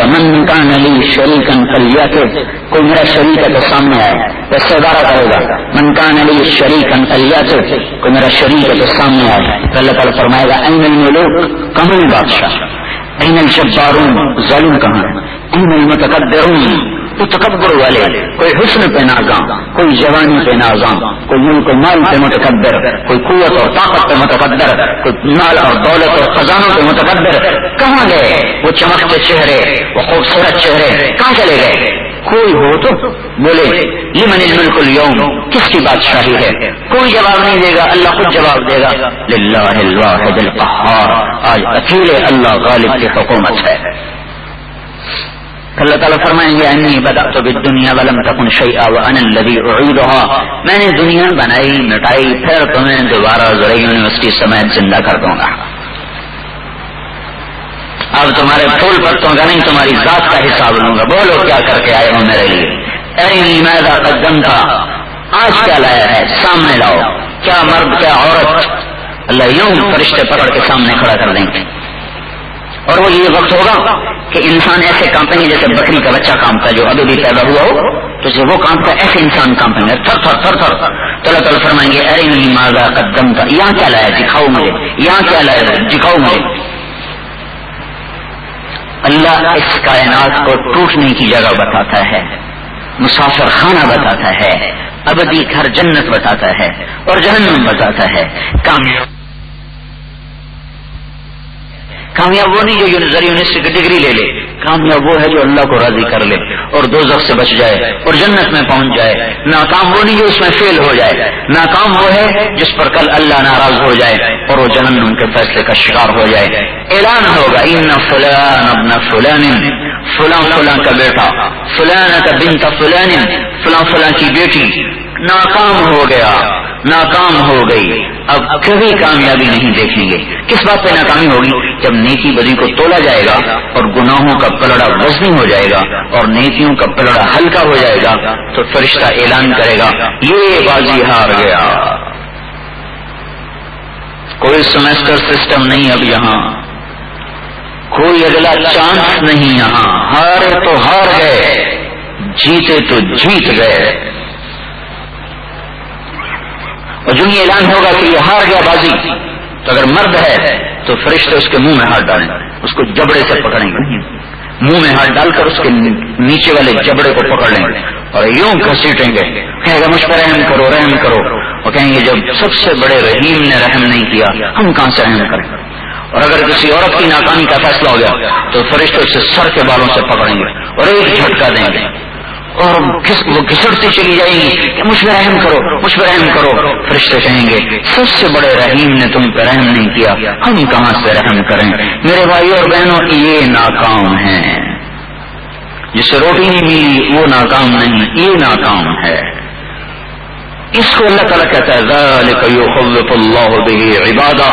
گا من کان لی شریکا فلیأتِ، کوئی میرا شریک ہے تو سامنے آئے، ویسے ادارہ کرے گا من کان لی شریکا فلیأتِ، کوئی میرا شریک ہے تو سامنے آئے. تو اللہ تعالیٰ فرمائے گا این الملوک، کہاں بادشاہ، این الجبارون، ظالم کہاں، این المتکبرون، تو تکبر والے، کوئی حسن پہ نازاں، کوئی جوانی پہ نازاں، کوئی ملک و مال پہ متکبر، کوئی قوت اور طاقت پہ متکبر، کوئی مال اور دولت اور خزانوں پہ متکبر. کہاں گئے وہ چمکتے چہرے، وہ خوبصورت چہرے، کہاں چلے گئے؟ کوئی ہو تو بولے لمن الملک اليوم، کس کی بادشاہی ہے؟ کوئی جواب نہیں دے گا، اللہ خود جواب دے گا للہ الواحد القہار، آج اکیلے اللہ غالب کی حکومت ہے. اللہ تعالیٰ فرمائیں گے انی بدأت بالدنیا ولم تکن شیئا وانا الذی اعیدها، میں نے دنیا بنائی مٹائی، پھر تمہیں دوبارہ زرعی یونیورسٹی سمیت زندہ کر دوں گا. اب تمہارے پھول پتوں کا نہیں، تمہاری ذات کا حساب لوں گا. بولو کیا کر کے آئے ہو میرے لیے؟ ارنی ماذا قدمت، آج کیا لایا ہے سامنے لاؤ، کیا مرد کیا عورت. اللہ یوں فرشتے پکڑ کے سامنے کھڑا کر دیں گے. اور وہ یہ وقت ہوگا کہ انسان ایسے کانپیں گے جیسے بکری کا بچہ کانپتا ہے جو ابھی بھی پیدا ہوا ہو، تو جب وہ کانپتا ہے ایسے انسان کانپیں گے تھر تھر تھر تھر. تو اللہ تعالیٰ فرمائیں گے ارنی ماذا قدمت، یہاں کیا لایا دکھاؤ مجھے، یہاں کیا لایا دکھاؤ مجھے. اللہ اس کائنات کو ٹوٹنے کی جگہ بتاتا ہے، مسافر خانہ بتاتا ہے، ابدی گھر جنت بتاتا ہے اور جہنم بتاتا ہے. کامیاب وہ نہیں جو یونیورسٹی کی ڈگری لے لے، کامیاب وہ ہے جو اللہ کو راضی کر لے اور دوزخ سے بچ جائے اور جنت میں پہنچ جائے. ناکام وہ نہیں جو اس میں فیل ہو جائے، ناکام وہ ہے جس پر کل اللہ ناراض ہو جائے اور وہ جہنم کے فیصلے کا شکار ہو جائے. اعلان ہوگا ان فلان ابن فلان، فلاں فلاں کا بیٹا، فلانۃ بنت فلان، فلاں فلاں کی بیٹی ناکام ہو گیا، ناکام ہو گئی، اب کبھی کامیابی نہیں دیکھیں گے. کس بات پہ ناکامی ہوگی؟ جب نیکی بدی کو تولا جائے گا اور گناہوں کا پلڑا وزنی ہو جائے گا اور نیکیوں کا پلڑا ہلکا ہو جائے گا تو فرشتہ اعلان کرے گا یہ بازی ہار گیا. کوئی سیمسٹر سسٹم نہیں اب یہاں، کوئی اگلا چانس نہیں یہاں. ہارے تو ہار گئے، جیتے تو جیت گئے. اور جو یہ اعلان ہوگا کہ یہ ہار گیا بازی، تو اگر مرد ہے تو فرشتے اس کے منہ میں ہاتھ ڈالیں، اس کو جبڑے سے پکڑیں گے، منہ میں ہاتھ ڈال کر اس کے نیچے والے جبڑے کو پکڑ لیں گے اور یوں گھسیٹیں گے. کہے گا مجھ پر رحم کرو رحم کرو. اور کہیں گے جب سب سے بڑے رحیم نے رحم نہیں کیا ہم کہاں سے رحم کریں. اور اگر کسی عورت کی ناکامی کا فیصلہ ہو گیا تو فرشتے اسے سر کے بالوں سے پکڑیں گے اور ایک جھٹکا دیں گے اور وہ گھسڑتی چلی جائیں گی کہ مجھ پہ رحم کرو مجھ پہ رحم کرو. فرشتے کہیں گے سب سے بڑے رحیم نے تم پہ رحم نہیں کیا ہم کہاں سے رحم کریں. میرے بھائیوں اور بہنوں یہ ناکام ہیں، جسے روٹی نہیں ملی وہ ناکام نہیں، یہ ناکام ہے. اس کو اللہ تعالیٰ کہتا ہے ذالک یخوف اللہ بہ عبادہ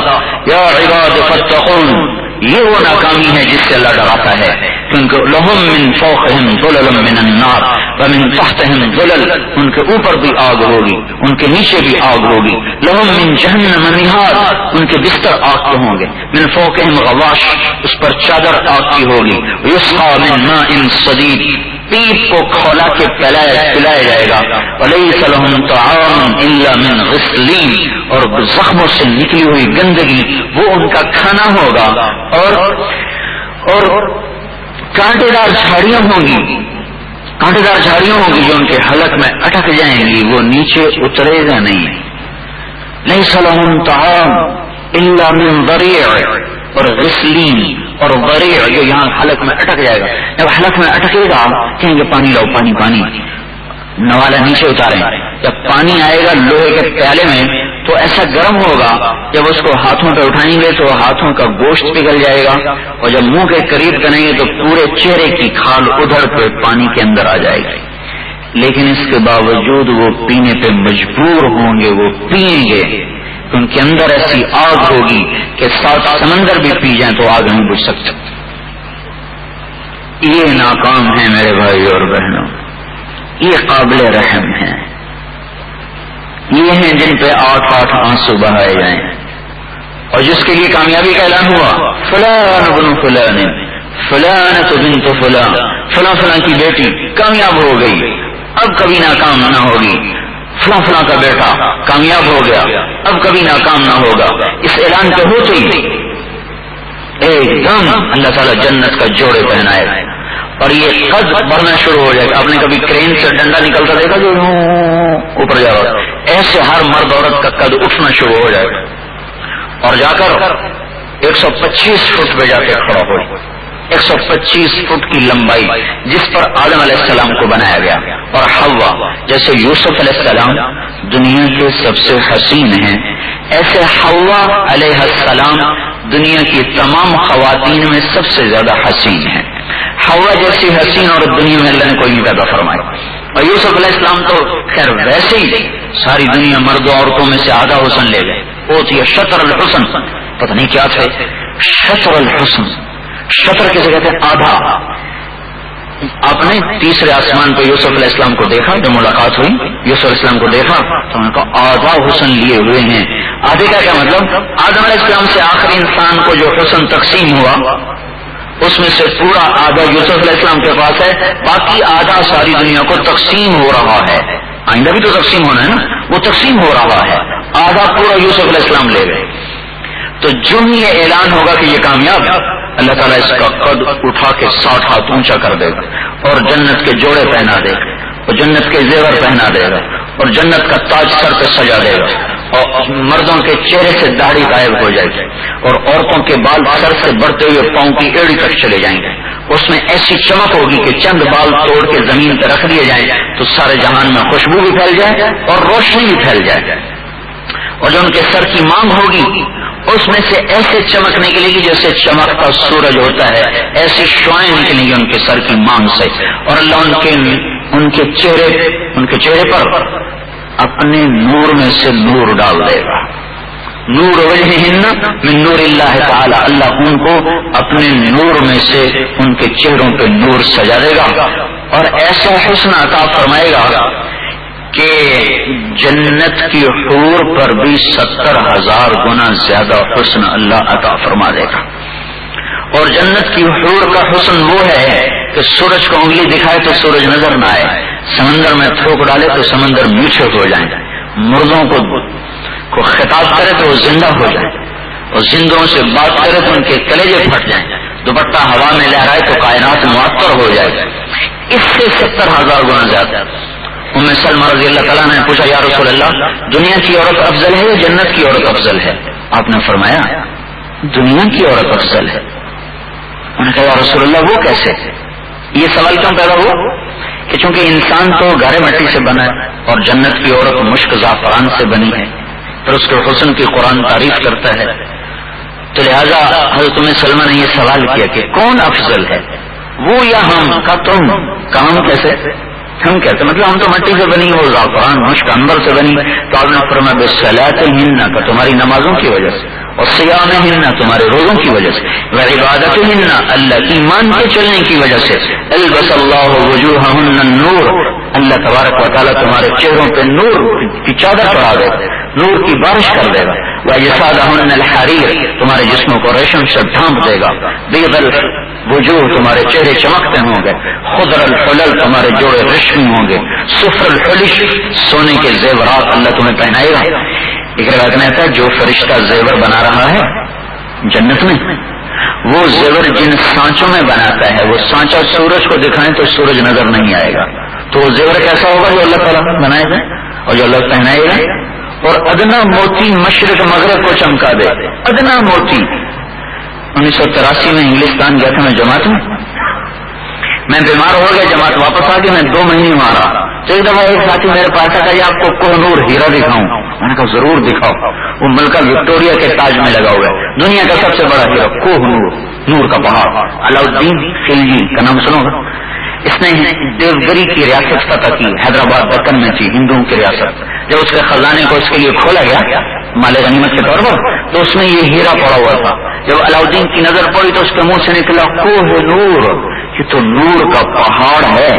یا عباد فاتقون. یہ وہ ناکامی ہے جس سے اللہ ڈراتا ہے، کیونکہ لہم من فوقہم ظلل من النار ومن تحتہم ظلل، ان کے اوپر بھی آگ ہوگی ان کے نیچے بھی آگ ہوگی. لہم من جہنم مہاد، ان کے بستر آگ کے ہوں گے. من فوقہم غواش، اس پر چادر آگ کی ہوگی. یسقا من ماء صدید، پیپ کو کھولا کے پلایا جائے گا. ولیس لہم طعام الا من غسلین، اور زخموں سے نکلی ہوئی گندگی وہ ان کا کھانا ہوگا. اور کانٹے دار جھاڑیاں ہوں گی، کانٹے دار جھاڑیاں ہوں گی جو ان کے حلق میں اٹک جائیں گی، وہ نیچے اترے گا نہیں. لیس لہم طعام الا من ضریع، اور غسلین اور ضریع جو یہاں حلق میں اٹک جائے گا. جب حلق میں اٹکے گا کہیں گے پانی لاؤ پانی پانی، نوالا نیچے اتاریں. جب پانی آئے گا لوہے کے پیالے میں تو ایسا گرم ہوگا جب اس کو ہاتھوں پہ اٹھائیں گے تو ہاتھوں کا گوشت پگھل جائے گا، اور جب منہ کے قریب کریں گے تو پورے چہرے کی کھال ادھر پہ پانی کے اندر آ جائے گی. لیکن اس کے باوجود وہ پینے پہ مجبور ہوں گے، وہ پیئیں گے. ان کے اندر ایسی آگ ہوگی کہ 7 سمندر بھی پی جائیں تو آگ نہیں بجھ سکتے. یہ ناکام ہے میرے بھائی اور بہنوں، یہ قابل رحم ہیں. یہ ہیں جن پہ 8 آنسو بہائے جائیں. اور جس کے لیے کامیابی کا اعلان ہوا فلان ابن فلان، فلانۃ بنت فلاں، فلاں فلاں کی بیٹی کامیاب ہو گئی، اب کبھی ناکام نہ ہوگی، فلاں فلاں کا بیٹا کامیاب ہو گیا، اب کبھی ناکام نہ ہوگا. اس اعلان کے ہوتے ہی ایک دم اللہ تعالیٰ جنت کا جوڑے پہنائے اور یہ قد بڑھنا شروع ہو جائے گا. آپ نے کبھی کرین سے ڈنڈا نکلتا دیکھا جو اوپر جا رہا، ایسے ہر مرد عورت کا قد اٹھنا شروع ہو جائے گا اور جا کر 125 فٹ پہ جا کے کھڑا ہو. 125 فٹ کی لمبائی جس پر آدم علیہ السلام کو بنایا گیا اور حوا جیسے یوسف علیہ السلام دنیا کے سب سے حسین ہیں، ایسے حوا علیہ السلام دنیا کی تمام خواتین میں سب سے زیادہ حسین ہیں. حوا جیسی حسین اور دنیا میں اللہ نے کوئی نہیں پیدا فرمائی. اور یوسف علیہ السلام تو خیر ویسے ہی ساری دنیا مرد و عورتوں میں سے آدھا حسن لے گئے. وہ تھی شطر الحسن، پتہ نہیں کیا تھے شطر الحسن. شطر کسے کہتے ہیں؟ آدھا. آپ نے تیسرے آسمان پہ یوسف علیہ السلام کو دیکھا، جب ملاقات ہوئی یوسف علیہ السلام کو دیکھا تو انہوں نے کہا آدھا حسن لیے ہوئے ہیں. آدھے کا کیا مطلب؟ آدم علیہ السلام سے آخری انسان کو جو حسن تقسیم ہوا اس میں سے پورا آدھا یوسف علیہ السلام کے پاس ہے، باقی آدھا ساری دنیا کو تقسیم ہو رہا ہے. آئندہ بھی تو تقسیم ہونا ہے نا، وہ تقسیم ہو رہا ہے. آدھا پورا یوسف علیہ السلام لے گئے. تو جو ہی یہ اعلان ہوگا کہ یہ کامیاب، اللہ تعالیٰ اس کا قد اٹھا کے 60 ہاتھ اونچا کر دے گا اور جنت کے جوڑے پہنا دے گا اور جنت کے زیور پہنا دے گا اور جنت کا تاج سر پہ سجا دے گا اور مردوں کے چہرے سے داڑھی غائب ہو جائے گی اور عورتوں کے بال سر سے بڑھتے ہوئے پاؤں کی ایڑی تک چلے جائیں گے. اس میں ایسی چمک ہوگی کہ چند بال توڑ کے زمین پہ رکھ دیے جائیں تو سارے جہان میں خوشبو بھی پھیل جائے اور روشنی بھی پھیل جائے. اور جو ان کے سر کی مانگ ہوگی اس میں سے ایسے چمک نکلے گی جیسے چمکتا سورج ہوتا ہے، ایسی شعائیں نکلیں گی ان کے سر کی مانگ سے. اور اللہ ان کے چہرے پر اپنے نور میں سے نور ڈال دے گا. نور وجہہن من نور اللہ تعالی، اللہ ان کو اپنے نور میں سے ان کے چہروں پہ نور سجا دے گا اور ایسا حسن عطا فرمائے گا کہ جنت کی حور پر بھی 70,000 گنا زیادہ حسن اللہ عطا فرما دے گا. اور جنت کی حور کا حسن وہ ہے کہ سورج کو انگلی دکھائے تو سورج نظر نہ آئے، سمندر میں تھوک ڈالے تو سمندر میٹھے ہو جائیں، مردوں کو خطاب کرے تو وہ زندہ ہو جائیں اور زندوں سے بات کرے تو ان کے کلیجے پھٹ جائیں، دوپٹہ ہوا میں لہرائے تو کائنات معطر ہو جائے. اس سے 70,000 گنا زیادہ. ام سلمہ رضی اللہ تعالیٰ نے پوچھا یا رسول اللہ دنیا کی عورت افضل ہے یا جنت کی عورت افضل ہے؟ آپ نے فرمایا دنیا کی عورت افضل ہے. انہوں نے کہا یا رسول اللہ وہ کیسے؟ یہ سوال کیوں پیدا ہوا کہ چونکہ انسان تو گارے مٹی سے بنا ہے اور جنت کی عورت مشک زعفران سے بنی ہے، پھر اس کے حسن کی قرآن تعریف کرتا ہے، تو لہذا حضرت ام سلمہ نے یہ سوال کیا کہ کون افضل ہے، وہ یا ہم؟ کا تم کام کیسے؟ ہم کہتے مطلب ہم تو مٹی سے بنی، وہ زعفران مشک عنبر سے بنی. تو آپ نے فرمایا بصلاتہن کا تمہاری نمازوں کی وجہ سے، اور صیامہن تمہارے روزوں کی وجہ سے، وعبادتہن اللہ کی مان کے چلنے کی وجہ سے، البس اللہ وجوہہن النور اللہ تبارک و تعالیٰ تمہارے چہروں پہ نور کی چادر چڑھا دے گا، نور کی بارش کر دے گا. وَأَجْسَادَهُنَّ الْحَرِيرُ تمہارے جسموں کو ریشم سے ڈھانپ دے گا. بِيضَ الْوُجُوهِ تمہارے چہرے چمکتے ہوں گے. خضر الحلل تمہارے جوڑے ریشمی ہوں گے. صفر الحلش سونے کے زیورات اللہ تمہیں پہنائے گا. ایک روایت میں آتا ہے جو فرشتہ زیور بنا رہا ہے جنت میں، وہ زیور جن سانچوں میں بناتا ہے وہ سانچہ سورج کو دکھائیں تو سورج نظر نہیں آئے گا. تو وہ زیور کیسا ہوگا جو اللہ تعالیٰ بنائے گا اور جو اللہ پہنائے گا. اور ادنا موتی مشرق مغرب کو چمکا دے. ادنا موتی 1983 میں انگلستان گیا تھا میں جماعت میں بیمار ہو گیا، جماعت واپس آ گئی، میں 2 مہینے مارا. تو ایک دفعہ ایک ساتھی میرے پاس آ کہ آپ کو کوہ نور ہیرا دکھاؤں. میں نے کہا ضرور دکھاؤ. وہ ملکہ وکٹوریا کے تاج میں لگا ہوا ہے، دنیا کا سب سے بڑا ہیرا کوہ نور، نور کا پہاڑ. علاؤدین خلجی کا نام سنو گا؟ اس نے دیوگری کی ریاست فتح کی، حیدرآباد دکن میں تھی ہندوؤں کی ریاست. جب اس کے خزانے کو اس کے لیے کھولا گیا مال غنیمت کے طور پر تو اس میں یہ ہیرا پڑا ہوا تھا. جب علاؤدین کی نظر پڑی تو اس کے منہ سے نکلا کوہ نور، یہ تو نور کا پہاڑ ہے.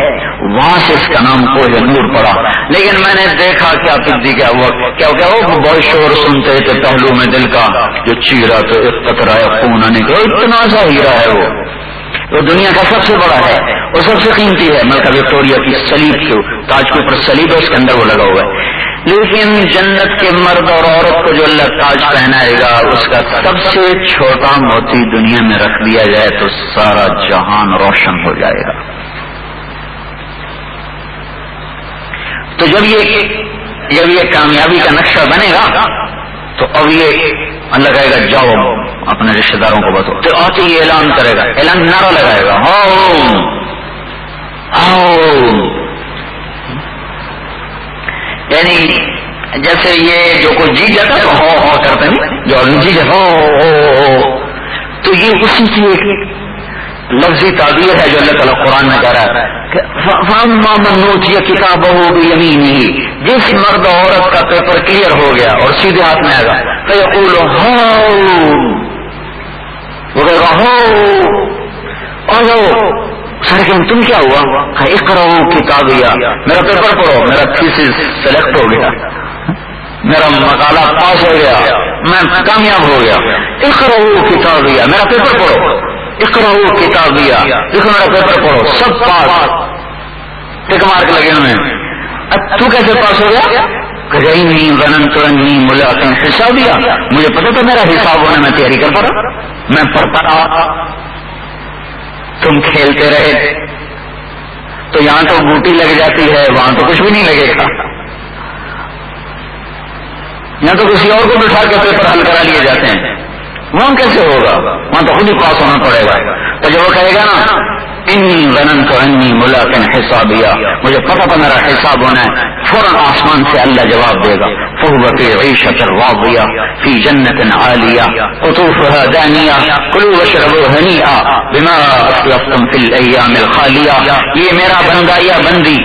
وہاں سے اس کا نام کوہ نور پڑا. لیکن میں نے دیکھا کیا کیا ہوا، کیا وہ بہت شور سنتے تھے پہلو میں دل کا جو چیرا تو ایک قطرہ خون آنے کا اتنا سا ہیرا ہے وہ. وہ دنیا کا سب سے بڑا ہے اور سب سے قیمتی ہے. ملکہ وکٹوریہ کی صلیب کے تاج کے اوپر صلیب ہے، اس کے اندر وہ لگا ہوا ہے. لیکن جنت کے مرد اور عورت کو جو اللہ تاج پہنائے گا اس کا سب سے چھوٹا موتی دنیا میں رکھ دیا جائے تو سارا جہان روشن ہو جائے گا. تو جب یہ کامیابی کا نقشہ بنے گا تو اب یہ اللہ کہے گا جاؤ اپنے رشتہ داروں کو بتاؤ. تو آتے ہی اعلان کرے گا، اعلان نعرہ لگائے گا، یعنی جیسے یہ جو کوئی جی جاتا ہے ہو کرتے ہیں جو جی جاتا ہو، تو یہ اسی کی ایک لفظی تعبیر ہے جو اللہ تعالیٰ قرآن میں کہہ رہا ہے. فَأَمَّا مَنْ أُوتِيَ كِتَابَهُ بِيَمِينِهِ، جس مرد عورت کا پیپر کلیئر ہو گیا اور سیدھے ہاتھ میں آئے گا، فَيَقُولُ هَاؤْمْ، وہ کہے گا ہو اور سر کہ تم کیا ہوا؟ اقرأوا کتابیہ، میرا پیپر پڑھو، میرا تھیسس سلیکٹ ہو گیا، میرا مقالہ پاس ہو گیا، میں کامیاب ہو گیا. اقرأوا کتابیہ، میرا پیپر پڑھو، اقرأوا کتابیہ، دیکھو میرا پیپر پڑھو، سب پاس، ٹک مارک لگے ہوئے. تو کیسے پاس ہو گیا؟ انی ظننت انی ملاق حسابیہ، مجھے پتا تھا میرا حساب ہونا، میں تیاری کر پڑا، میں پڑھتا رہا، تم کھیلتے رہے. تو یہاں تو بوٹی لگ جاتی ہے، وہاں تو کچھ بھی نہیں لگے گا. یہاں تو کسی اور کو بٹھا کے پیپر حل کرا لیے جاتے ہیں، وہاں کیسے ہوگا؟ وہاں تو خود ہی پاس ہونا پڑے گا. تو جب وہ کہے گا نا انی ظننت انی ملاق حسابیہ، مجھے پتا تھا میرا حساب ہونا ہے، فوراً آسمان سے اللہ جواب دے گا فَهُوَ فِي عِيشَةٍ رَاضِيَةٍ فِي جَنَّةٍ عَالِيَةٍ قُطُوفُهَا دَانِيَةٌ كُلُوا وَاشْرَبُوا هَنِيئًا بِمَا أَسْلَفْتُمْ فِي الْأَيَّامِ الْخَالِيَةِ. یہ میرا بندہ یا بندی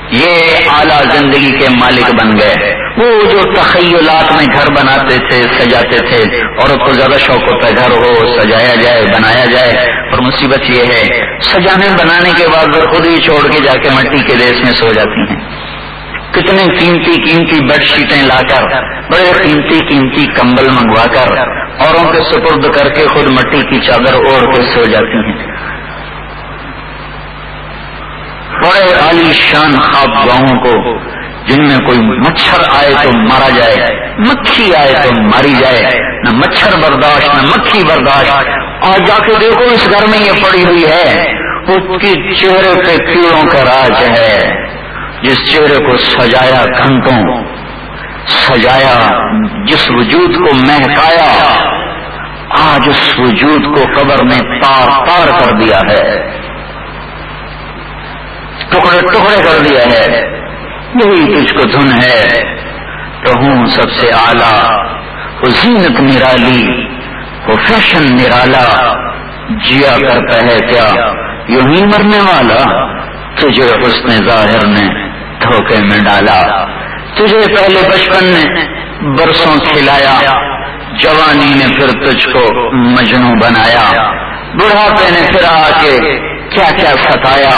یہ اعلیٰ زندگی کے مالک بن گئے. وہ جو تخیلات میں گھر بناتے تھے، سجاتے تھے، عورت کو زیادہ شوق ہوتا ہے گھر ہو، سجایا جائے، بنایا جائے، اور مصیبت یہ ہے سجانے بنانے کے بعد وہ خود ہی چھوڑ کے جا کے مٹی کے دیش میں سو جاتی ہیں. کتنے قیمتی بیڈ شیٹیں لا کر، بڑے قیمتی کمبل منگوا کر اوروں کے سپرد کر کے خود مٹی کی چادر اوڑھ کے سو جاتی ہیں. بڑے عالی شان خواب گاہوں کو جن میں کوئی مچھر آئے تو مارا جائے، مکھی آئے تو ماری جائے، نہ مچھر برداشت نہ مکھی برداشت. اور جا کے دیکھو اس گھر میں یہ پڑی ہوئی ہے، اس کی چہرے پہ کیڑوں کا راج ہے. جس چہرے کو سجایا گھنٹوں، سجایا، جس وجود کو مہکایا، آج اس وجود کو قبر میں تار تار کر دیا ہے، ٹکڑے ٹکڑے کر دیا ہے. یہی تجھ کو دھن ہے تو ہوں سب سے اعلیٰ، وہ زینت نرالی، وہ فیشن نرالا، جیا کرتا ہے کیا یوں ہی مرنے والا. تجھے حسن ظاہر نے دھوکے میں ڈالا، تجھے پہلے بچپن نے برسوں کھلایا، جوانی نے پھر تجھ کو مجنوں بنایا، بڑھاپے نے پھر آ کے کیا کیا ستایا.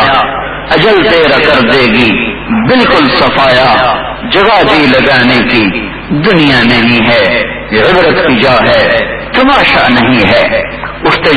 اجل تیرا کر دے گی بالکل صفایا، جگہ جی لگانے کی دنیا نہیں ہے، یہ عبرت کی جا ہے، تماشا نہیں ہے. اٹھتے